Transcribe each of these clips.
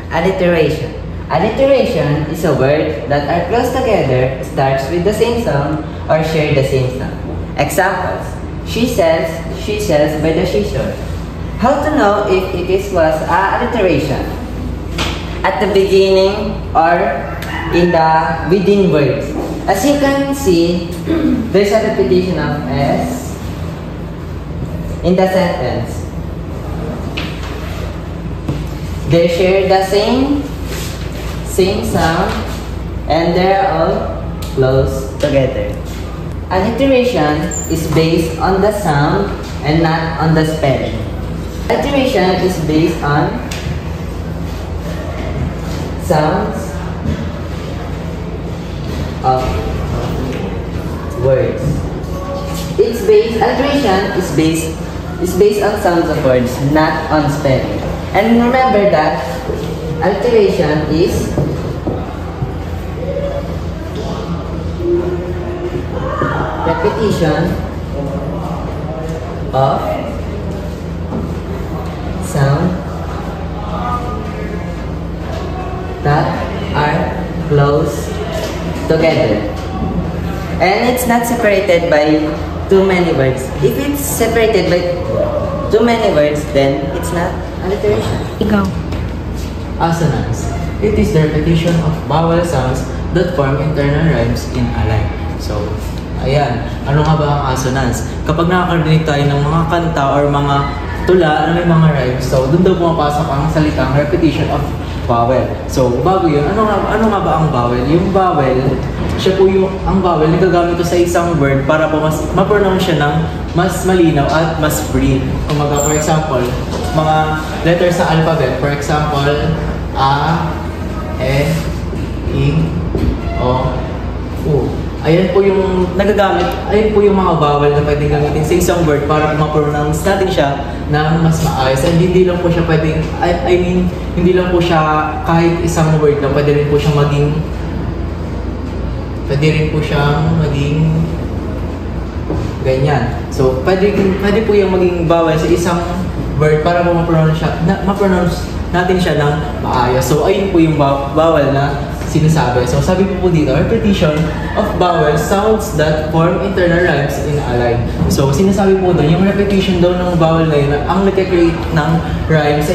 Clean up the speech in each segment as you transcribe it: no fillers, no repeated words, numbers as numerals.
Alliteration. Alliteration is a word that are close together, starts with the same sound, or share the same sound. Examples: she sells by the seashore. How to know if was alliteration? At the beginning or in the within words. As you can see, there's a repetition of S in the sentence. They share the same sound and they're all close together. Alliteration is based on the sound and not on the spelling. Alliteration is based on sounds of words. Alliteration is based on sounds of words, not on spelling. And remember that alliteration is repetition of sound that are close together. And it's not separated by too many words. If it's separated by too many words, then it's not alliteration. Go. Assonance. It is the repetition of vowel sounds that form internal rhymes in a line. So, ayan. Ano nga ba ang assonance? Kapag nakakarinig tayo ng mga kanta or mga tula na may mga rhymes, so doon daw pumapasok ang salitang repetition of vowel. So, bago yun, ano nga ba ang vowel? Yung vowel, ang vowel, nagagamit ito sa isang word para po mas ma-pronounce siya ng mas malinaw at mas free. Kumaga, for example, mga letters sa alphabet, for example, A, E, I, O, U. Ayan po yung nagagamit, ayan po yung mga vowel na pwedeng gamitin sa isang word para ma-pronounce natin siya na mas maayos. And hindi lang po siya pwedeng, hindi lang po siya kahit isang word lang, pwede rin po siyang maging ganyan. So, pwede po yung maging vowel sa isang word para po ma-pronounce natin siya ng maayos. So, ayun po yung vowel na sinasabi. So, sabi po dito, repetition of vowel sounds that form internal rhymes in a line. So, sinasabi po doon, yung repetition daw ng vowel na yun, ang nag-create ng rhyme sa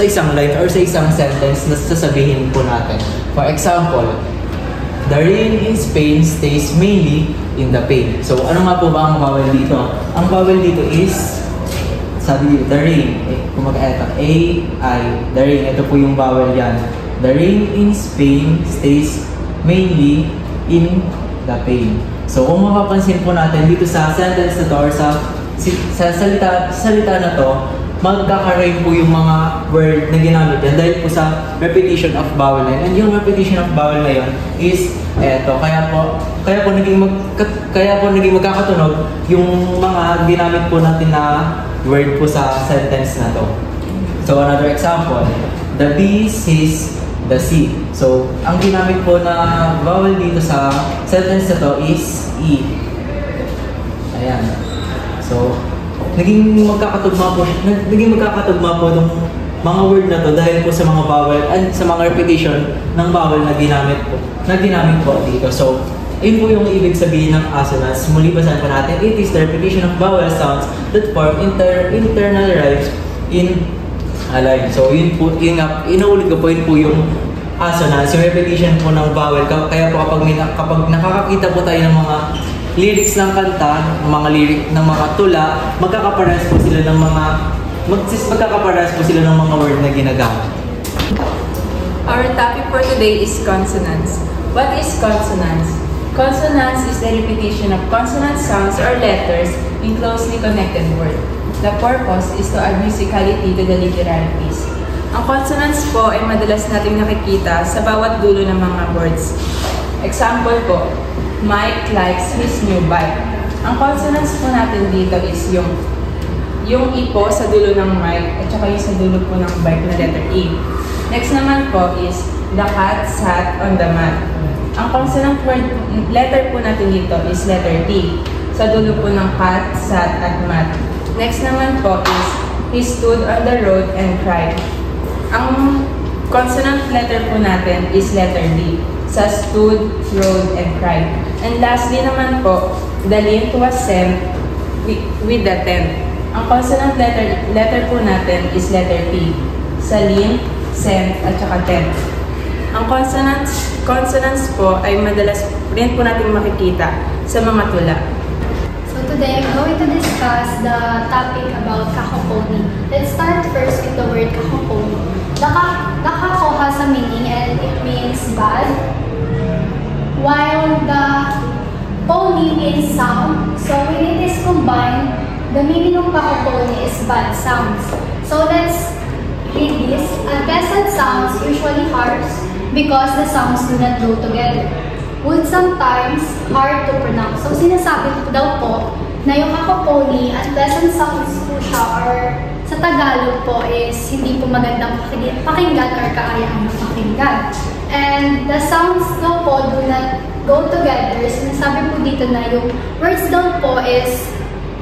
isang line or sa isang sentence na sasabihin po natin. For example, the rain in Spain stays mainly in the pain. So, ano nga po ba ang vowel dito? Ang vowel dito is, sabi dito, the rain. Kumaka-eto, A-I, the rain. Ito po yung vowel yan. The rain in Spain stays mainly in the pain. So, kung mapapansin po natin dito sa sentence na to or sa salita na to, magkaka-rhyme po yung mga word na ginamit yan dahil po sa repetition of vowel na yun. And yung repetition of vowel na yun is eto. Kaya po naging magkakatunog yung mga ginamit po natin na word po sa sentence na to. So, another example, the bee says the sea. So, ang ginamit po na vowel dito sa sentence na to is E. Ayan. So, naging magkakatugma po ng mga word na to dahil po sa mga vowel and sa mga repetition ng vowel na ginamit po dito. So, ayun po yung ibig sabihin ng assonance. Muli basahin po natin, it is the repetition of vowel sounds that form internal rhymes in a line. So, yun po, inuulit ko po, yun po yung assonance, yung repetition po ng vowel. Kaya po kapag nakakakita po tayo ng mga lyrics ng kanta, mga lyric ng mga tula, magkakaparehas po sila ng mga word na ginagamit. Our topic for today is consonants. What is consonance? Consonance is the repetition of consonant sounds or letters in closely connected words. The purpose is to add musicality to the literary piece. Ang consonants po ay madalas nating nakikita sa bawat dulo ng mga words. Example po, Mike likes his new bike. Ang consonants po natin dito is yung E po sa dulo ng Mike at saka yung sa dulo po ng bike na letter E. Next naman po is the cat sat on the mat. Ang consonant letter po natin dito is letter T. Sa dulo po ng cat, sat, at mat. Next naman po is he stood on the road and cried. Ang consonant letter po natin is letter D, sa stood, rode, and cried. And lastly naman po, the lint was sent with the tent. Ang consonant letter po natin is letter T, sa lint, sent, at saka tent. Ang consonants po ay madalas rin po natin makikita sa mga tula. So today, I'm going to discuss the topic about kakoponi. Let's start first with the word kakoponi. The kako has a meaning and it means bad, while the pony means sound. So when it is combined, the meaning of kakoponi is bad sounds. So let's read this. Unpleasant sounds usually harsh because the sounds do not go together. Would sometimes hard to pronounce. So sinasabi daw po na yung kakoponi, unpleasant sounds po siya, or sa Tagalog po is hindi po magandang pakinggan or kaayaan ng pakinggan. And the sounds daw po do not go together. Sinasabi po dito na yung words daw po is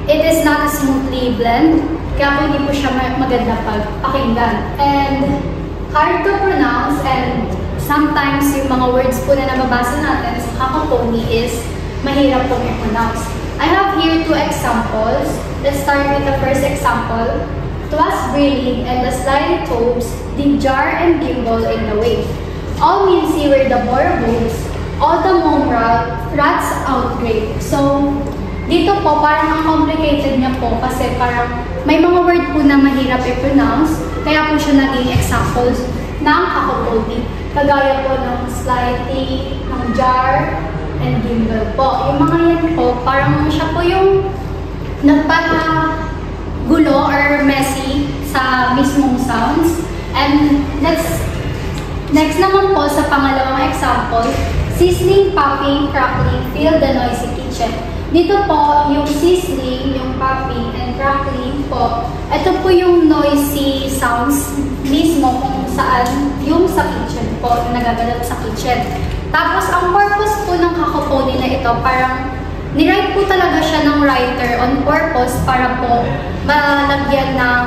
it is not a smoothly blend, kaya po hindi po siya maganda pakinggan. And hard to pronounce, and sometimes yung mga words po na nababasa natin sa kakoponi is mahirap pong i-pronounce. I have here 2 examples. Let's start with the first example. "'Twas brilliant, and the sliding tubes did jar and gimble in the wave. All mincy were the borbos, all the mome rats outgrabe." So, dito po parang ang complicated niya po kasi parang may mga word po na mahirap i-pronounce, kaya po siya naging examples ng kakoponi. Kagaya po ng sliding, ng jar, and gimble po. Yung mga yan po, parang siya po yung nagpagulo or messy sa mismong sounds. And next naman po sa pangalawang example, "Sizzling, popping, crackling, fill the noisy kitchen." Dito po, yung sizzling, yung popping, and crackling po, ito po yung noisy sounds mismo kung saan yung sa kitchen po, yung nagagalap sa kitchen. Tapos, ang purpose po ng kakoponi na ito, parang niride po talaga siya ng writer on purpose para po malagyan ng,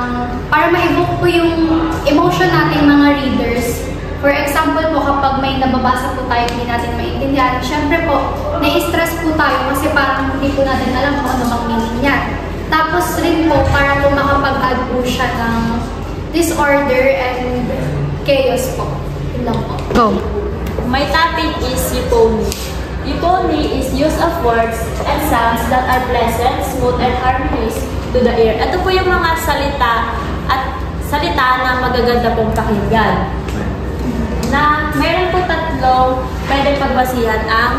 para ma-evoke po yung emotion nating mga readers. For example po, kapag may nababasa po tayo hindi natin maintindihan, syempre po, na-stress po tayo kasi parang hindi po natin alam kung ano bang meaning niya. Tapos rin po, para po makapag-add po siya ng disorder and chaos po. Yun lang po. Go! My topic is euphony. Euphony is use of words and sounds that are pleasant, smooth, and harmonious to the ear. Ito po yung mga salita na magaganda pong pakinggan. Na mayroon po 3 pwedeng pagbasihan ang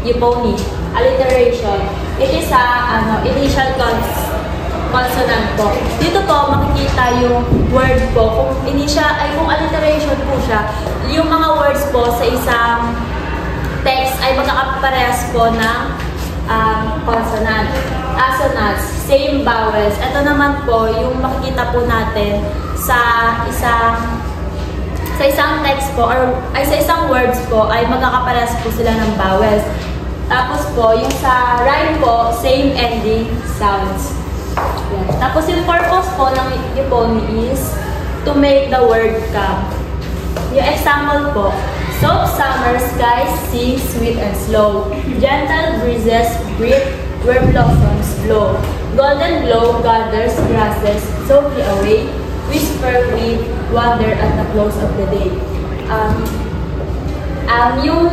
euphony. Alliteration. It is a initial consonant po. Dito po makikita yung word po. Kung alliteration po siya, yung mga words po sa isang text ay magkakaparehas po ng consonant. Assonants, same vowels. Ito naman po yung makikita po natin sa isang text po or sa isang words po ay magkakaparehas po sila ng vowels. Tapos po, yung sa rhyme po, same ending sounds. Yan. Tapos yung purpose po ng euphony is to make the word come. Yung example po, soft summer skies sing sweet and slow. Gentle breezes breathe where blossoms blow. Golden glow gathers grasses softly away. Whisper we wander at the close of the day. Yung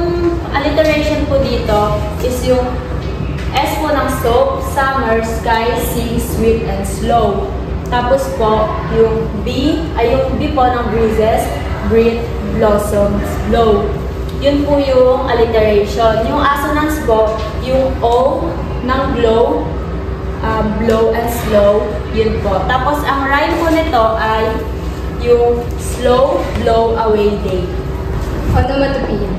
alliteration po dito is yung S po ng soap, summer, sky, sing, sweet, and slow. Tapos po, yung B po ng breezes, breathe, blossoms, blow. Yun po yung alliteration. Yung assonance po, yung O ng glow, blow and slow, yun po. Tapos ang rhyme po nito ay yung slow, blow away day. Onomatopoeia.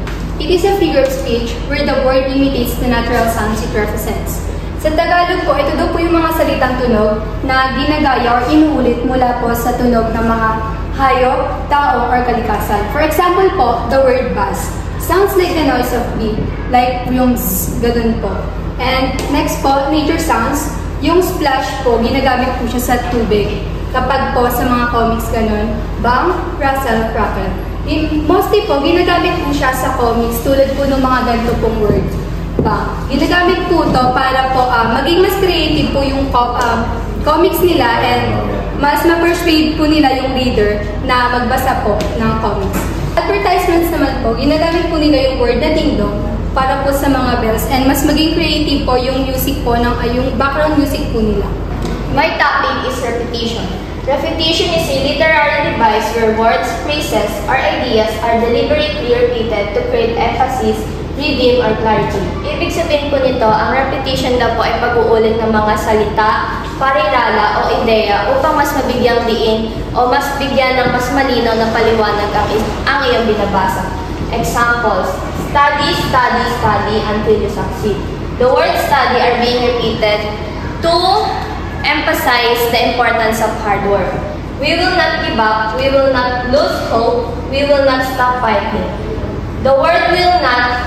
It is a figure of speech where the word imitates the natural sounds it represents. Sa Tagalog po, ito daw po yung mga salitang tunog na ginagaya o inuulit mula po sa tunog ng mga hayop, tao, or kalikasan. For example po, the word bass sounds like the noise of bee, like yung ganun po. And next po, nature sounds. Yung splash po, ginagamit po siya sa tubig. kapag po sa mga comics ganun, Bang, Russell, Crockett. Mostly po, ginagamit po siya sa comics tulad po ng mga ganito pong word. Ginagamit po to para po maging mas creative po yung comics nila and mas ma-persuade po nila yung reader na magbasa po ng comics. Advertisements naman po, ginagamit po nila yung word na ding-dong para po sa mga bells and mas maging creative po yung music po, yung background music po nila. My topic is repetition. Repetition is a literary device where words, phrases, or ideas are deliberately repeated to create emphasis, rhythm, or clarity. Ibig sabihin po nito, ang repetition daw po ay pag-uulit ng mga salita, parirala, o ideya upang mas mabigyang diin o mas bigyan ng mas malinaw na paliwanag ang iyong binabasa. Examples: study, study, study until you succeed. The word study are being repeated to emphasize the importance of hard work. We will not give up, we will not lose hope, we will not stop fighting. The word we will not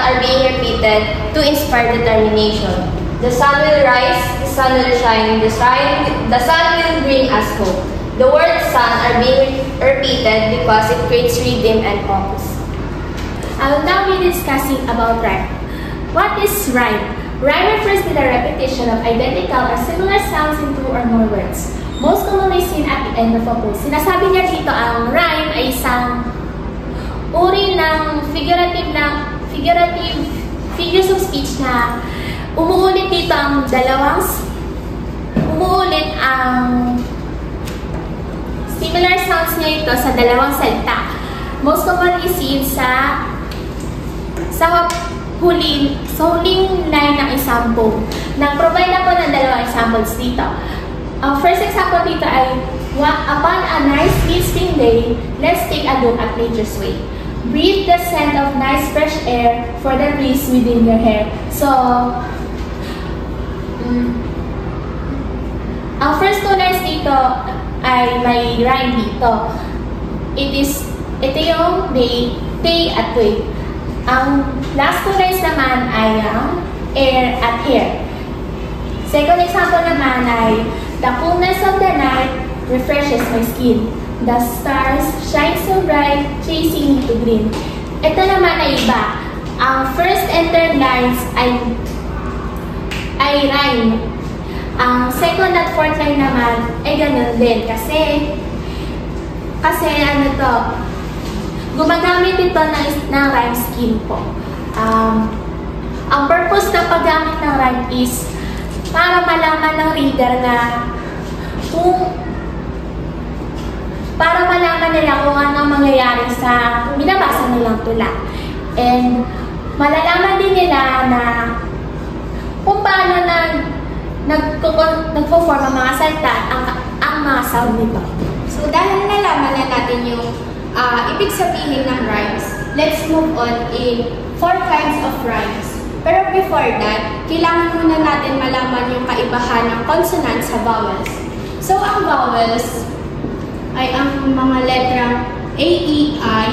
are being repeated to inspire determination. The sun will rise, the sun will shine, the sun will bring us hope. The word sun are being repeated because it creates rhythm and focus. I will now be discussing about rhyme. What is rhyme? Rhyme refers to the repetition of identical or similar sounds in two or more words. Most commonly seen at the end of a post. Sinasabi niya dito ang rhyme ay isang uri ng figurative figures of speech na umuulit ang similar sounds niya ito sa dalawang salita. Most commonly seen sa huling line ng isang poem. Nag-provide ako ng dalawang examples dito. Ang first example dito ay, upon a nice misting day, let's take a look at nature's way. Breathe the scent of nice fresh air for the breeze within your hair. So, ang first two lines dito ay may rhyme dito. Ito yung day at way. Ang last two lines naman ay air at hair. Second example naman ay, the coolness of the night refreshes my skin. The stars shine so bright, chasing me to green. Ito naman ay iba. Ang first and third lines ay rhyme. Ang second at fourth line naman ay ganun din. Kasi ano to, gumagamit ito ng rhyme scheme po. Ang purpose ng paggamit ng rhyme is para malaman ng reader na para malaman nila kung ano ang mangyayari sa binabasa nilang tula. And malalaman din nila na kung paano nagpo-form ang mga salita ang mga sound nito. So dahil nalaman na natin yung ibig sabihin ng rhymes, let's move on in 4 kinds of rhymes. Pero before that, kailangan muna natin malaman yung kaibahan ng consonants sa vowels. So ang vowels ay ang mga letrang A, E, I,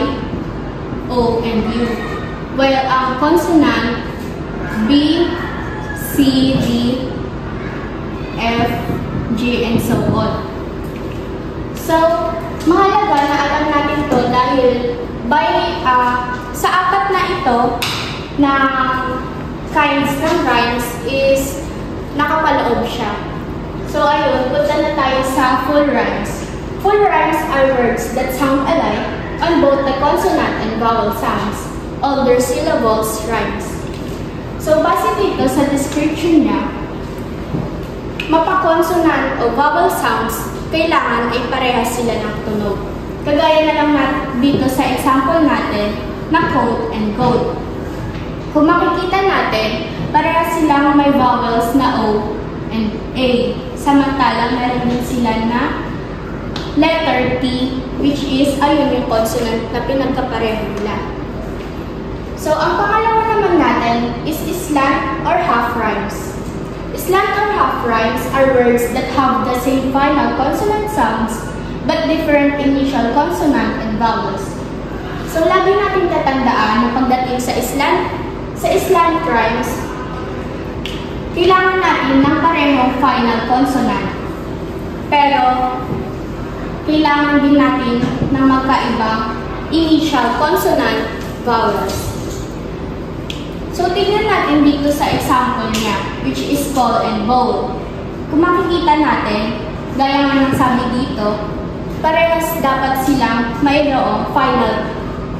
O, and U. While ang consonant B, C, D, F, G, and so on. So, mahalaga na alam natin to dahil sa apat na ito na kinds ng rhymes is nakapaloob siya. So, ayun, punta na tayo sa full rhymes. Full rhymes are words that sound alike on both the consonant and vowel sounds. All their syllables rhymes. So, base dito sa description niya, mapa-consonant o vowel sounds, kailangan ay parehas sila ng tunog. Kagaya na lang dito sa example natin na coat and goat. Kung makikita natin, parehas silang may vowels na O and A. Samantalang meron din sila na letter T, which is ayun yung consonant na pinagkapareho nila. So, ang pangalawa naman natin is slant or half rhymes. Slant or half rhymes are words that have the same final consonant sounds but different initial consonant and vowels. So, lagi natin tatandaan na pagdating sa slant rhymes, kailangan natin ng parehong final consonant. Pero, kailangan din natin ng magkaibang initial consonant vowels. So, tingnan natin dito sa example niya, which is call and bowl. Kung makikita natin, gaya nga ng sabi dito, parehas dapat silang mayroong final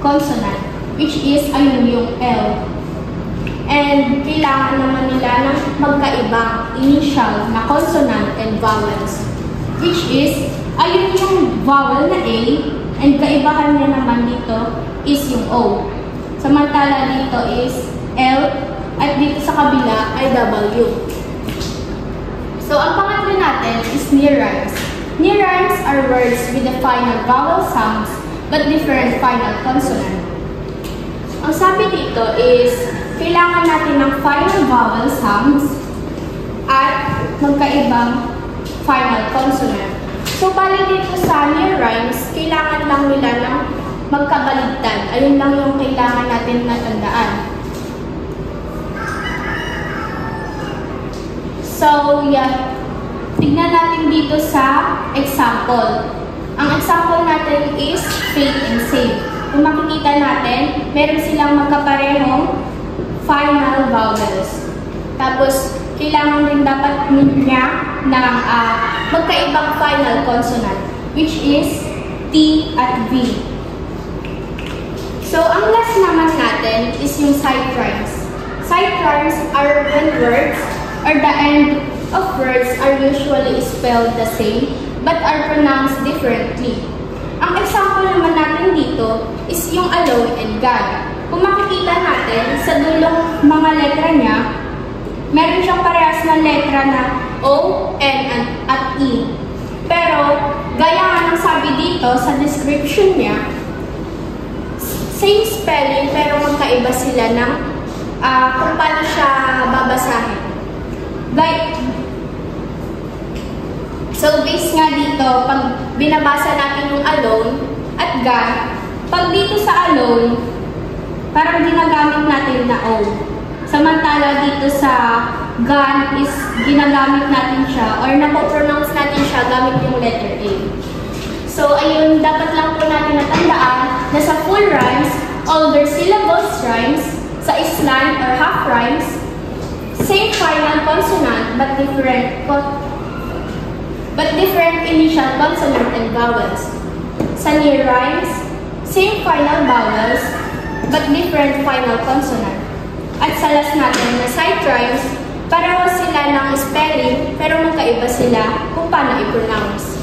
consonant, which is ayun yung L. And kailangan naman nila ng magkaibang initial na consonant and vowels, which is ayun yung vowel na A, and kaibahan niya naman dito is yung O. Samantala dito is L, at dito sa kabila ay W. So, ang pangatlo natin is near rhymes. Near rhymes are words with the final vowel sounds but different final consonant. Ang sabi dito is, kailangan natin ng final vowel sounds at magkaibang final consonant. So, bali dito sa near rhymes, kailangan lang nila ng magkabaligtad. Ayun lang yung kailangan natin natandaan. So, yeah. Tignan natin dito sa example. Ang example natin is fake and save. Kung makikita natin, meron silang magkaparehong final vowels. Tapos, kailangan din dapat niya ng magkaibang final consonant, which is T at V. So, ang last naman natin is yung sight rhymes. Sight rhymes are when words or the end of words are usually spelled the same but are pronounced differently. Ang example naman natin dito is yung alone and God. Kung makikita natin sa dulong mga letra niya, meron siyang parehas na letra na O, N, at E. Pero, gaya nga ng sabi dito sa description niya, same spelling pero magkaiba sila ng kung paano siya babasahin. So, based nga dito, pag binabasa natin yung alone at God, pag dito sa alone, parang ginagamit natin na O. Samantala dito sa God is ginagamit natin siya or napopronounce natin siya gamit yung letter A. So, ayun, dapat lang po natin natandaan na sa full rhymes, all their syllables rhymes, sa slant or half rhymes, same final consonant but different initial consonant and vowels. Sa near rhymes, same final vowels but different final consonant. At sa last natin na sight rhymes, pareho sila ng spelling pero magkaiba sila kung paano i-pronounce.